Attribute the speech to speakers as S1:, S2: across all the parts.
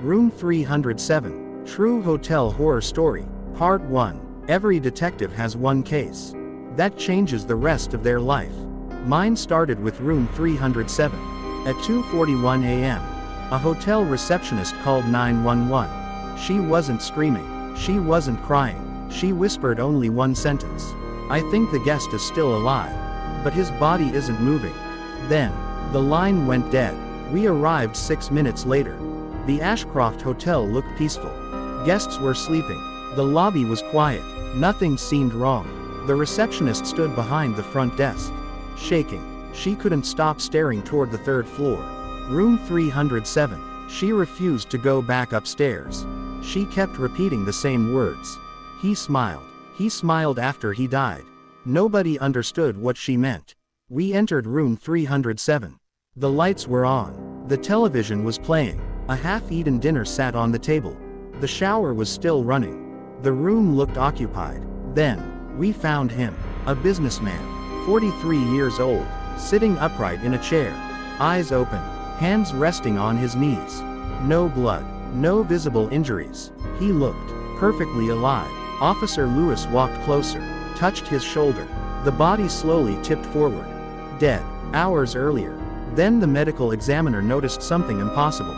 S1: Room 307, True Hotel Horror Story, Part 1. Every detective has one case that changes the rest of their life. Mine started with room 307. At 2:41 a.m., a hotel receptionist called 911. She wasn't screaming. She wasn't crying. She whispered only one sentence. "I think the guest is still alive, but his body isn't moving." Then, the line went dead. We arrived 6 minutes later. The Ashcroft Hotel looked peaceful. Guests were sleeping. The lobby was quiet. Nothing seemed wrong. The receptionist stood behind the front desk, shaking. She couldn't stop staring toward the third floor. Room 307. She refused to go back upstairs. She kept repeating the same words. "He smiled. He smiled after he died." Nobody understood what she meant. We entered room 307. The lights were on. The television was playing. A half-eaten dinner sat on the table. The shower was still running. The room looked occupied. Then, we found him. A businessman, 43 years old, sitting upright in a chair. Eyes open, hands resting on his knees. No blood, no visible injuries. He looked perfectly alive. Officer Lewis walked closer, touched his shoulder. The body slowly tipped forward. Dead, hours earlier. Then the medical examiner noticed something impossible.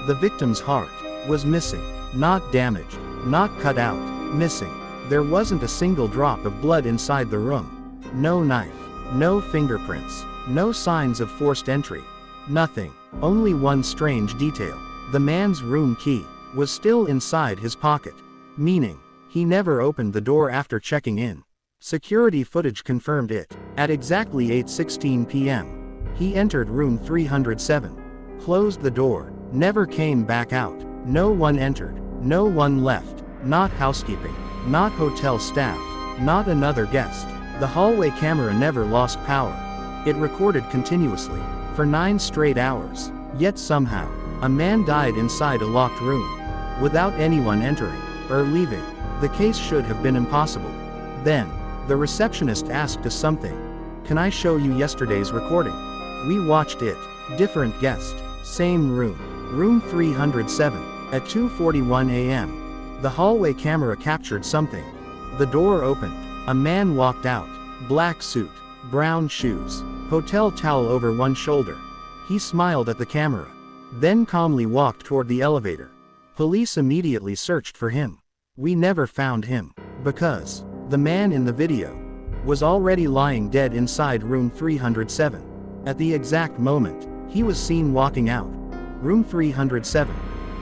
S1: The victim's heart was missing. Not damaged, not cut out, missing. There wasn't a single drop of blood inside the room. No knife, no fingerprints, no signs of forced entry. Nothing. Only one strange detail. The man's room key was still inside his pocket, meaning he never opened the door after checking in. Security footage confirmed it. At exactly 8:16 p.m., he entered room 307, closed the door, never came back out. No one entered, no one left, not housekeeping, not hotel staff, not another guest. The hallway camera never lost power. It recorded continuously, for 9 straight hours. Yet somehow, a man died inside a locked room, without anyone entering or leaving. The case should have been impossible. Then, the receptionist asked us something. "Can I show you yesterday's recording?" We watched it. Different guest, same room. Room 307. At 2:41 a.m., the hallway camera captured something. The door opened. A man walked out. Black suit, brown shoes, hotel towel over one shoulder. He smiled at the camera, then calmly walked toward the elevator. Police immediately searched for him. We never found him, because the man in the video was already lying dead inside room 307. At the exact moment, he was seen walking out. Room 307.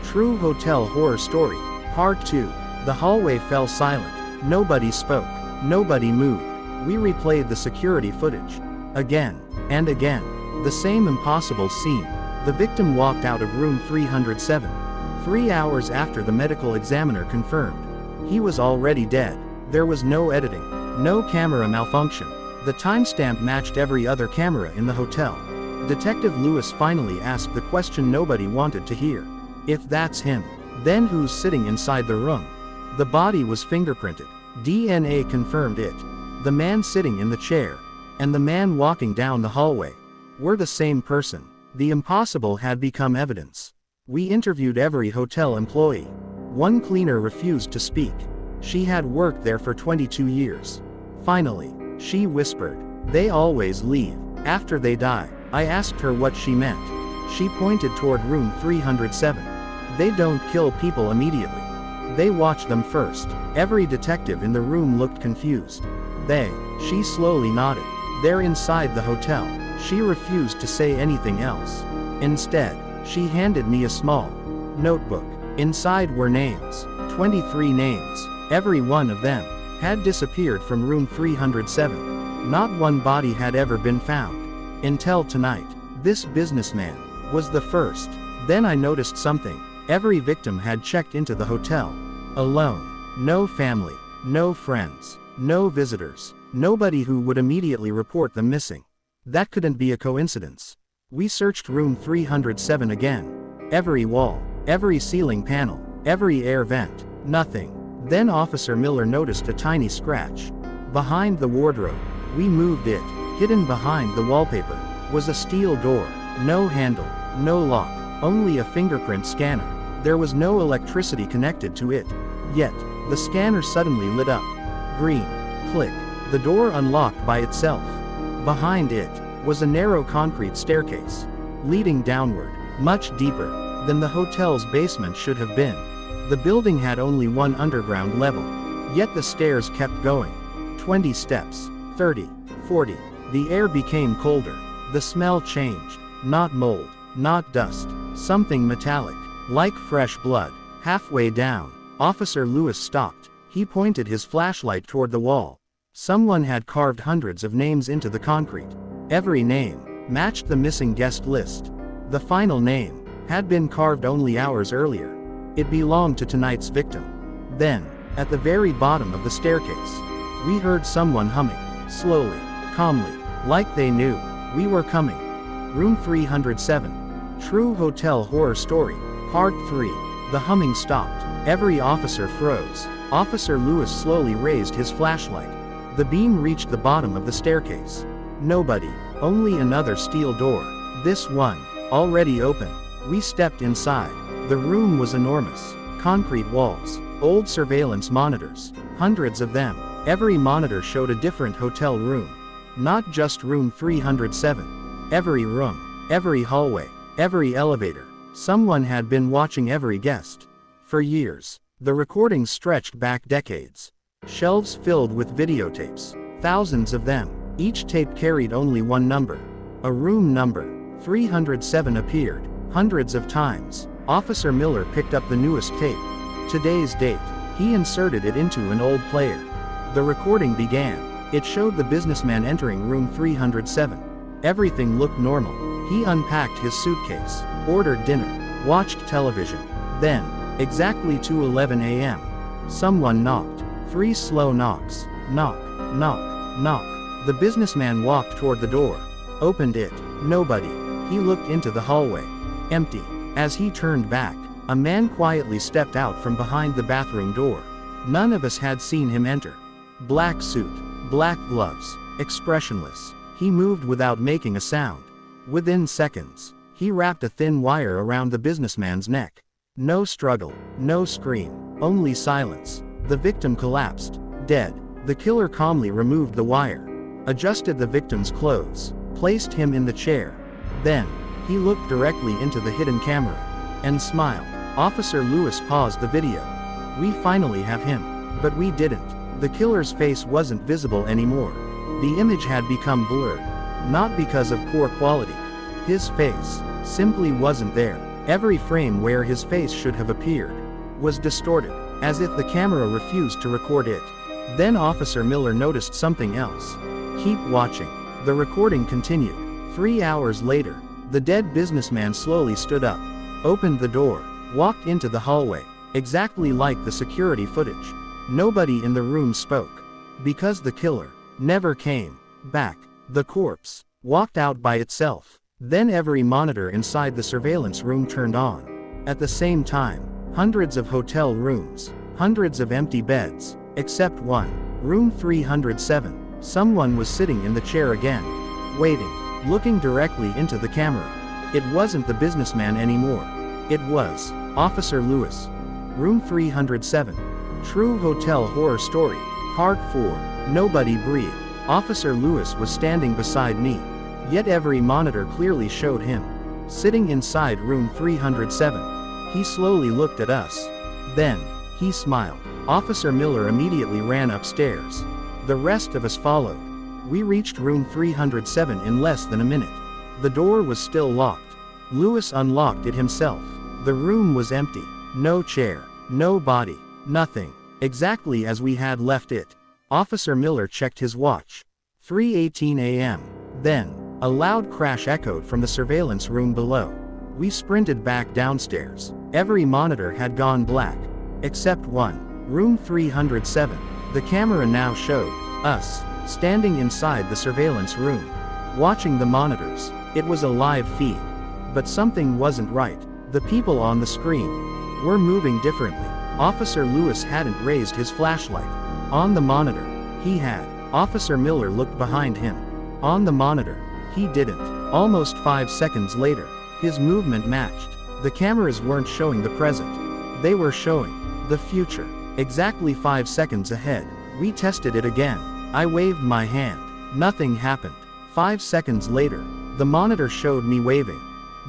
S1: True Hotel Horror Story, Part 2. The hallway fell silent. Nobody spoke. Nobody moved. We replayed the security footage. Again and again. The same impossible scene. The victim walked out of room 307. 3 hours after the medical examiner confirmed he was already dead. There was no editing. No camera malfunction. The timestamp matched every other camera in the hotel. Detective Lewis finally asked the question nobody wanted to hear. If that's him, then who's sitting inside the room? The body was fingerprinted. DNA confirmed it. The man sitting in the chair and the man walking down the hallway were the same person. The impossible had become evidence. We interviewed every hotel employee. One cleaner refused to speak. She had worked there for 22 years. Finally, she whispered, "They always leave after they die." I asked her what she meant. She pointed toward room 307. "They don't kill people immediately. They watch them first." Every detective in the room looked confused. She slowly nodded. "They're inside the hotel." She refused to say anything else. Instead, she handed me a small notebook. Inside were names. 23 names. Every one of them had disappeared from room 307. Not one body had ever been found. Until tonight. This businessman was the first. Then I noticed something. Every victim had checked into the hotel alone. No family, no friends, no visitors, nobody who would immediately report them missing. That couldn't be a coincidence. We searched room 307 again. Every wall, every ceiling panel, every air vent. Nothing. Then Officer Miller noticed a tiny scratch behind the wardrobe. We moved it. Hidden behind the wallpaper was a steel door. No handle, no lock, only a fingerprint scanner. There was no electricity connected to it. Yet, the scanner suddenly lit up. Green. Click. The door unlocked by itself. Behind it was a narrow concrete staircase, leading downward, much deeper than the hotel's basement should have been. The building had only one underground level, yet the stairs kept going. 20 steps, 30, 40. The air became colder. The smell changed. Not mold, not dust, something metallic, like fresh blood. Halfway down, Officer Lewis stopped. He pointed his flashlight toward the wall. Someone had carved hundreds of names into the concrete. Every name matched the missing guest list. The final name had been carved only hours earlier. It belonged to tonight's victim. Then, at the very bottom of the staircase, we heard someone humming, slowly, calmly, like they knew we were coming. Room 307. True Hotel Horror Story, Part 3. The humming stopped. Every officer froze. Officer Lewis slowly raised his flashlight. The beam reached the bottom of the staircase. Nobody, only another steel door. This one, already open. We stepped inside. The room was enormous. Concrete walls, old surveillance monitors, hundreds of them. Every monitor showed a different hotel room. Not just room 307. Every room, every hallway, every elevator. Someone had been watching every guest. For years, the recordings stretched back decades. Shelves filled with videotapes, thousands of them. Each tape carried only one number. A room number, 307, appeared hundreds of times. Officer Miller picked up the newest tape. Today's date. He inserted it into an old player. The recording began. It showed the businessman entering room 307. Everything looked normal. He unpacked his suitcase, ordered dinner, watched television. Then, exactly 2:11 a.m., someone knocked. 3 slow knocks. Knock, knock, knock. The businessman walked toward the door, opened it. Nobody. He looked into the hallway. Empty. As he turned back, a man quietly stepped out from behind the bathroom door. None of us had seen him enter. Black suit, black gloves, expressionless. He moved without making a sound. Within seconds, he wrapped a thin wire around the businessman's neck. No struggle, no scream, only silence. The victim collapsed, dead. The killer calmly removed the wire, adjusted the victim's clothes, placed him in the chair. Then, he looked directly into the hidden camera and smiled. Officer Lewis paused the video. We finally have him. But we didn't. The killer's face wasn't visible anymore. The image had become blurred. Not because of poor quality. His face simply wasn't there. Every frame where his face should have appeared was distorted, as if the camera refused to record it. Then Officer Miller noticed something else. Keep watching. The recording continued. 3 hours later, the dead businessman slowly stood up, opened the door, walked into the hallway, exactly like the security footage. Nobody in the room spoke, because the killer never came back. The corpse walked out by itself. Then every monitor inside the surveillance room turned on. At the same time, hundreds of hotel rooms, hundreds of empty beds, except one. Room 307. Someone was sitting in the chair again, waiting, looking directly into the camera. It wasn't the businessman anymore. It was Officer Lewis. Room 307. True Hotel Horror Story, Part 4. Nobody breathed. Officer Lewis was standing beside me. Yet every monitor clearly showed him sitting inside room 307. He slowly looked at us. Then, he smiled. Officer Miller immediately ran upstairs. The rest of us followed. We reached room 307 in less than a minute. The door was still locked. Lewis unlocked it himself. The room was empty. No chair, no body, nothing. Exactly as we had left it. Officer Miller checked his watch. 3:18 a.m. Then, a loud crash echoed from the surveillance room below. We sprinted back downstairs. Every monitor had gone black, except one. Room 307. The camera now showed us standing inside the surveillance room, watching the monitors. It was a live feed. But something wasn't right. The people on the screen were moving differently. Officer Lewis hadn't raised his flashlight. On the monitor, he had. Officer Miller looked behind him. On the monitor, he didn't. Almost 5 seconds later, his movement matched. The cameras weren't showing the present. They were showing the future. Exactly 5 seconds ahead. We tested it again. I waved my hand. Nothing happened. 5 seconds later, the monitor showed me waving.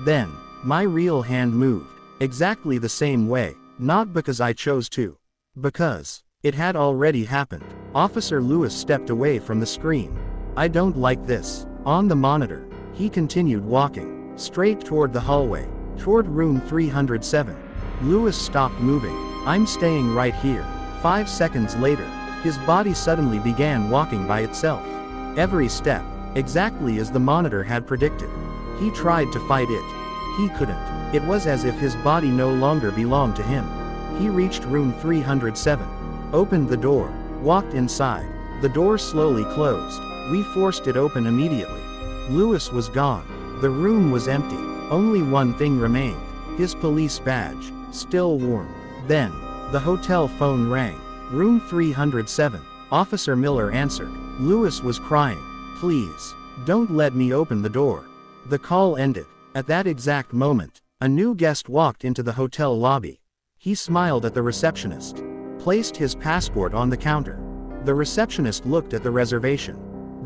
S1: Then, my real hand moved. Exactly the same way. Not because I chose to. Because it had already happened. Officer Lewis stepped away from the screen. I don't like this. On the monitor, he continued walking, straight toward the hallway, toward room 307. Lewis stopped moving. I'm staying right here. 5 seconds later, his body suddenly began walking by itself. Every step, exactly as the monitor had predicted. He tried to fight it. He couldn't. It was as if his body no longer belonged to him. He reached room 307. Opened the door. Walked inside. The door slowly closed. We forced it open immediately. Lewis was gone. The room was empty. Only one thing remained. His police badge. Still warm. Then, the hotel phone rang. Room 307. Officer Miller answered. Lewis was crying. Please, don't let me open the door. The call ended. At that exact moment, a new guest walked into the hotel lobby. He smiled at the receptionist. Placed his passport on the counter. The receptionist looked at the reservation.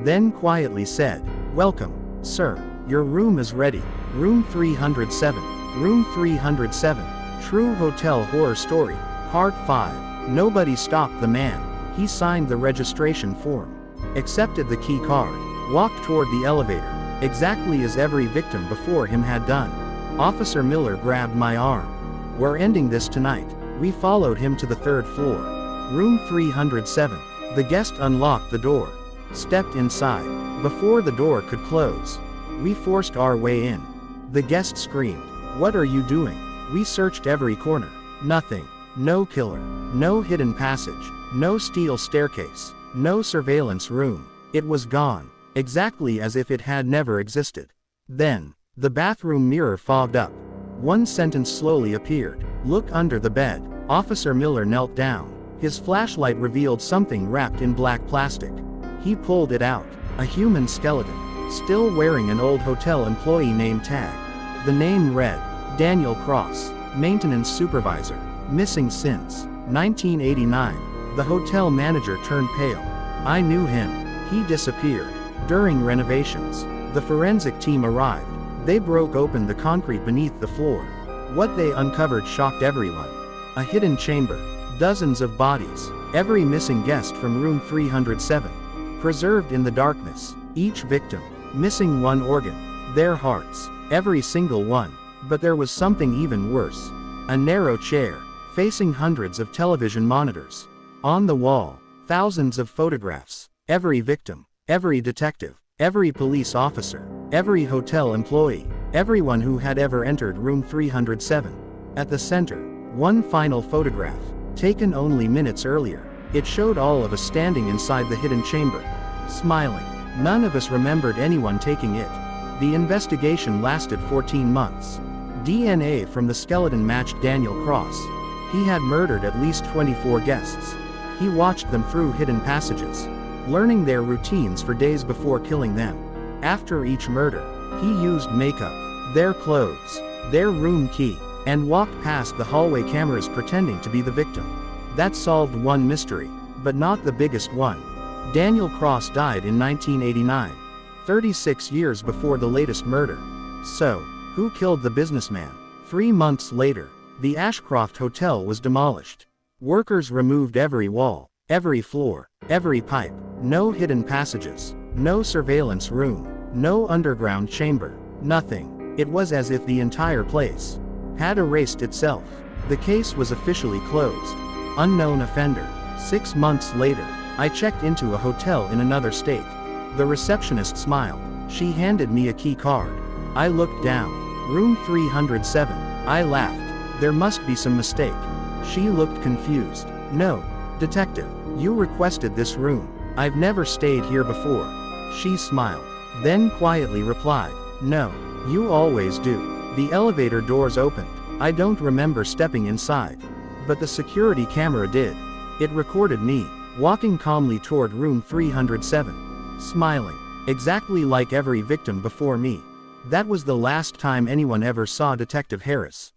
S1: Then quietly said, Welcome, sir. Your room is ready. Room 307. Room 307. True Hotel Horror Story. Part 5. Nobody stopped the man. He signed the registration form. Accepted the key card. Walked toward the elevator. Exactly as every victim before him had done. Officer Miller grabbed my arm. We're ending this tonight. We followed him to the 3rd floor. Room 307. The guest unlocked the door. Stepped inside. Before the door could close, we forced our way in. The guest screamed, What are you doing? We searched every corner. Nothing. No killer. No hidden passage. No steel staircase. No surveillance room. It was gone. Exactly as if it had never existed. Then, the bathroom mirror fogged up. One sentence slowly appeared. Look under the bed. Officer Miller knelt down. His flashlight revealed something wrapped in black plastic. He pulled it out. A human skeleton. Still wearing an old hotel employee name tag. The name read, Daniel Cross, Maintenance Supervisor. Missing since 1989. The hotel manager turned pale. I knew him. He disappeared. During renovations, the forensic team arrived. They broke open the concrete beneath the floor. What they uncovered shocked everyone. A hidden chamber. Dozens of bodies. Every missing guest from room 307. Preserved in the darkness. Each victim. Missing one organ. Their hearts. Every single one. But there was something even worse. A narrow chair. Facing hundreds of television monitors. On the wall, thousands of photographs. Every victim. Every detective. Every police officer. Every hotel employee. Everyone who had ever entered room 307. At the center, one final photograph. Taken only minutes earlier. It showed all of us standing inside the hidden chamber. Smiling. None of us remembered anyone taking it. The investigation lasted 14 months. DNA from the skeleton matched Daniel Cross. He had murdered at least 24 guests. He watched them through hidden passages, learning their routines for days before killing them. After each murder, he used makeup, their clothes, their room key, and walked past the hallway cameras pretending to be the victim. That solved one mystery, but not the biggest one. Daniel Cross died in 1989, 36 years before the latest murder. So, who killed the businessman? 3 months later, the Ashcroft Hotel was demolished. Workers removed every wall, every floor, every pipe. No hidden passages, no surveillance room, no underground chamber, nothing. It was as if the entire place had erased itself. The case was officially closed. Unknown offender. 6 months later, I checked into a hotel in another state. The receptionist smiled. She handed me a key card. I looked down. Room 307. I laughed. There must be some mistake. She looked confused. No, detective, you requested this room. I've never stayed here before. She smiled. Then quietly replied, No, you always do. The elevator doors opened. I don't remember stepping inside. But the security camera did. It recorded me, walking calmly toward room 307. Smiling. Exactly like every victim before me. That was the last time anyone ever saw Detective Harris.